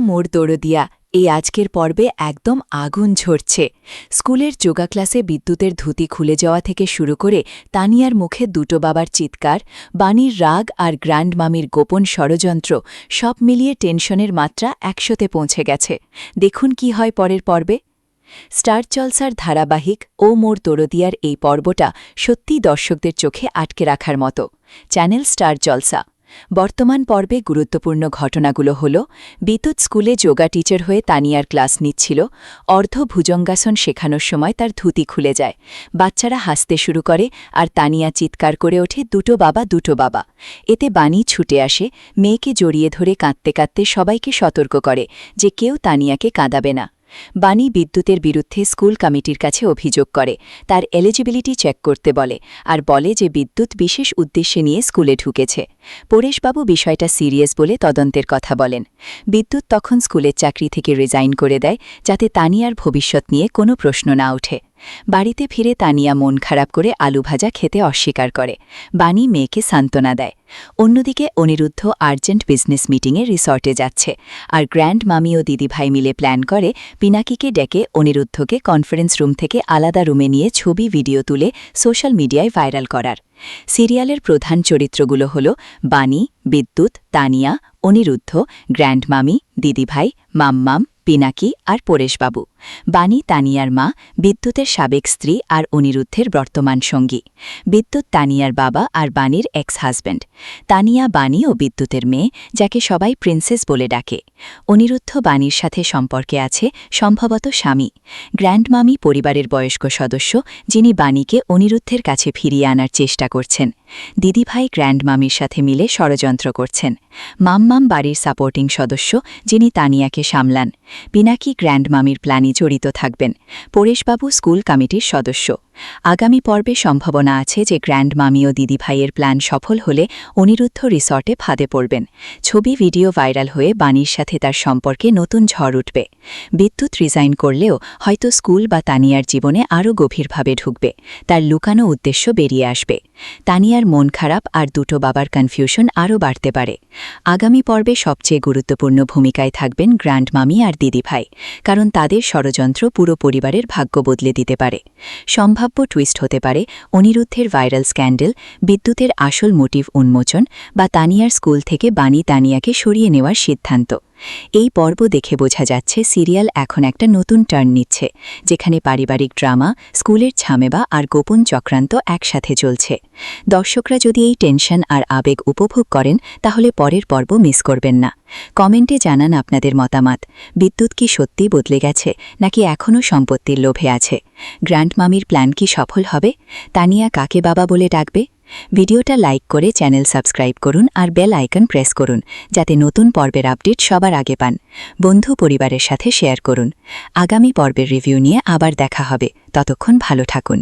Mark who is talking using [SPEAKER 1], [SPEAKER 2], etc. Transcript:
[SPEAKER 1] মোর দরদিয়া এই আজকের পর্বে একদম আগুন ঝরছে। স্কুলের যোগা ক্লাসে বিদ্যুতের ধুতি খুলে যাওয়া থেকে শুরু করে তানিয়ার মুখে দুটো বাবার চিৎকার, বাণীর রাগ আর গ্র্যান্ড মামির গোপন ষড়যন্ত্র সব মিলিয়ে টেনশনের মাত্রা ১০০তে পৌঁছে গেছে। দেখুন কি হয় পরের পর্বে। স্টার জলসার ধারাবাহিক ও মোর দরদিয়ার এই পর্বটা সত্যিই দর্শকদের চোখে আটকে রাখার মতো। চ্যানেল স্টার জলসা। বর্তমান পর্বে গুরুত্বপূর্ণ ঘটনাগুলো হল, বিদ্যুৎ স্কুলে যোগা টিচার হয়ে তানিয়ার ক্লাস নিচ্ছিল। অর্ধ ভুজঙ্গাসন শেখানোর সময় তার ধুতি খুলে যায়। বাচ্চারা হাসতে শুরু করে আর তানিয়া চিৎকার করে ওঠে, দুটো বাবা, দুটো বাবা। এতে বাণী ছুটে আসে, মেয়েকে জড়িয়ে ধরে কাঁদতে কাঁদতে সবাইকে সতর্ক করে যে কেউ তানিয়াকে কাঁদাবে না। বাণী বিদ্যুতের বিরুদ্ধে স্কুল কমিটির কাছে অভিযোগ করে, তার এলিজিবিলিটি চেক করতে বলে আর বলে যে বিদ্যুৎ বিশেষ উদ্দেশ্যে নিয়ে স্কুলে ঢুকেছে। পরেশবাবু বিষয়টা সিরিয়াস বলে তদন্তের কথা বলেন। বিদ্যুৎ তখন স্কুলের চাকরি থেকে রিজাইন করে দেয়, যাতে তানিয়ার ভবিষ্যৎ নিয়ে কোনো প্রশ্ন না ওঠে। বাড়িতে ফিরে তানিয়া মন খারাপ করে আলু ভাজা খেতে অস্বীকার করে। বাণী মেয়েকে সান্ত্বনা দেয়। অন্যদিকে অনিরুদ্ধ আর্জেন্ট বিজনেস মিটিংয়ে রিসর্টে যাচ্ছে, আর গ্র্যান্ড মামি ও দিদিভাই মিলে প্ল্যান করে পিনাকিকে ডেকে অনিরুদ্ধকে কনফারেন্স রুম থেকে আলাদা রুমে নিয়ে ছবি ভিডিও তুলে সোশ্যাল মিডিয়ায় ভাইরাল করার। সিরিয়ালের প্রধান চরিত্রগুলো হল বাণী, বিদ্যুৎ, তানিয়া, অনিরুদ্ধ, গ্র্যান্ড মামি, দিদিভাই, মাম্মাম, পিনাকি আর পরেশবাবু। বাণী তানিয়ার মা, বিদ্যুতের সাবেক স্ত্রী আর অনিরুদ্ধের বর্তমান সঙ্গী। বিদ্যুৎ তানিয়ার বাবা আর বাণীর এক্স হাজব্যান্ড। তানিয়া বাণী ও বিদ্যুতের মেয়ে, যাকে সবাই প্রিন্সেস বলে ডাকে। অনিরুদ্ধ বাণীর সাথে সম্পর্কে আছে, সম্ভবত স্বামী। গ্র্যান্ড মামি পরিবারের বয়স্ক সদস্য, যিনি বাণীকে অনিরুদ্ধের কাছে ফিরিয়ে আনার চেষ্টা করছেন। দিদিভাই গ্র্যান্ড মামির সাথে মিলে ষড়যন্ত্র করছেন। মাম্মাম বাড়ির সাপোর্টিং সদস্য, যিনি তানিয়াকে সামলান। পিনাকি গ্র্যান্ড মামির প্ল্যানে জড়িত থাকবেন। পরেশবাবু স্কুল কমিটির সদস্য। আগামী পর্বে সম্ভাবনা আছে যে গ্র্যান্ড মামি ও দিদিভাইয়ের প্ল্যান সফল হলে অনিরুদ্ধ রিসর্টে ফাঁদে পড়বেন। ছবি ভিডিও ভাইরাল হয়ে বাণীর সাথে তার সম্পর্কে নতুন ঝড় উঠবে। বিদ্যুৎ রিজাইন করলেও হয়তো স্কুল বা তানিয়ার জীবনে আরও গভীরভাবে ঢুকবে। তার লুকানো উদ্দেশ্য বেরিয়ে আসবে। তানিয়ার মন খারাপ আর দুটো বাবার কনফিউশন আরও বাড়তে পারে। আগামী পর্বে সবচেয়ে গুরুত্বপূর্ণ ভূমিকায় থাকবেন গ্র্যান্ড মামি আর দিদিভাই, কারণ তাদের ষড়যন্ত্র পুরো পরিবারের ভাগ্য বদলে দিতে পারে। সম্ভাব্য টুইস্ট হতে পারে অনিরুদ্ধের ভাইরাল স্ক্যান্ডেল, বিদ্যুতের আসল মোটিভ উন্মোচন, বা তানিয়ার স্কুল থেকে বাণী তানিয়াকে সরিয়ে নেওয়ার সিদ্ধান্ত। এই পর্ব দেখে বোঝা যাচ্ছে সিরিয়াল এখন একটা নতুন টার্ন নিচ্ছে, যেখানে পারিবারিক ড্রামা, স্কুলের ঝামেলা আর গোপন চক্রান্ত একসাথে চলছে। দর্শকরা যদি এই টেনশন আর আবেগ উপভোগ করেন, তাহলে পরের পর্ব মিস করবেন না। কমেন্টে জানান আপনাদের মতামত। বিদ্যুৎ কি সত্যি বদলে গেছে, নাকি এখনও সম্পত্তির লোভে আছে? গ্র্যান্ড মামির প্ল্যান কি সফল হবে? তানিয়া কাকে বাবা বলে ডাকবে? ভিডিওটা লাইক করে চ্যানেল সাবস্ক্রাইব করুন আর বেল আইকন প্রেস করুন, যাতে নতুন পর্বের আপডেট সবার আগে পান। বন্ধু পরিবারের সাথে শেয়ার করুন। আগামী পর্বের রিভিউ নিয়ে আবার দেখা হবে। ততক্ষণ ভালো থাকুন।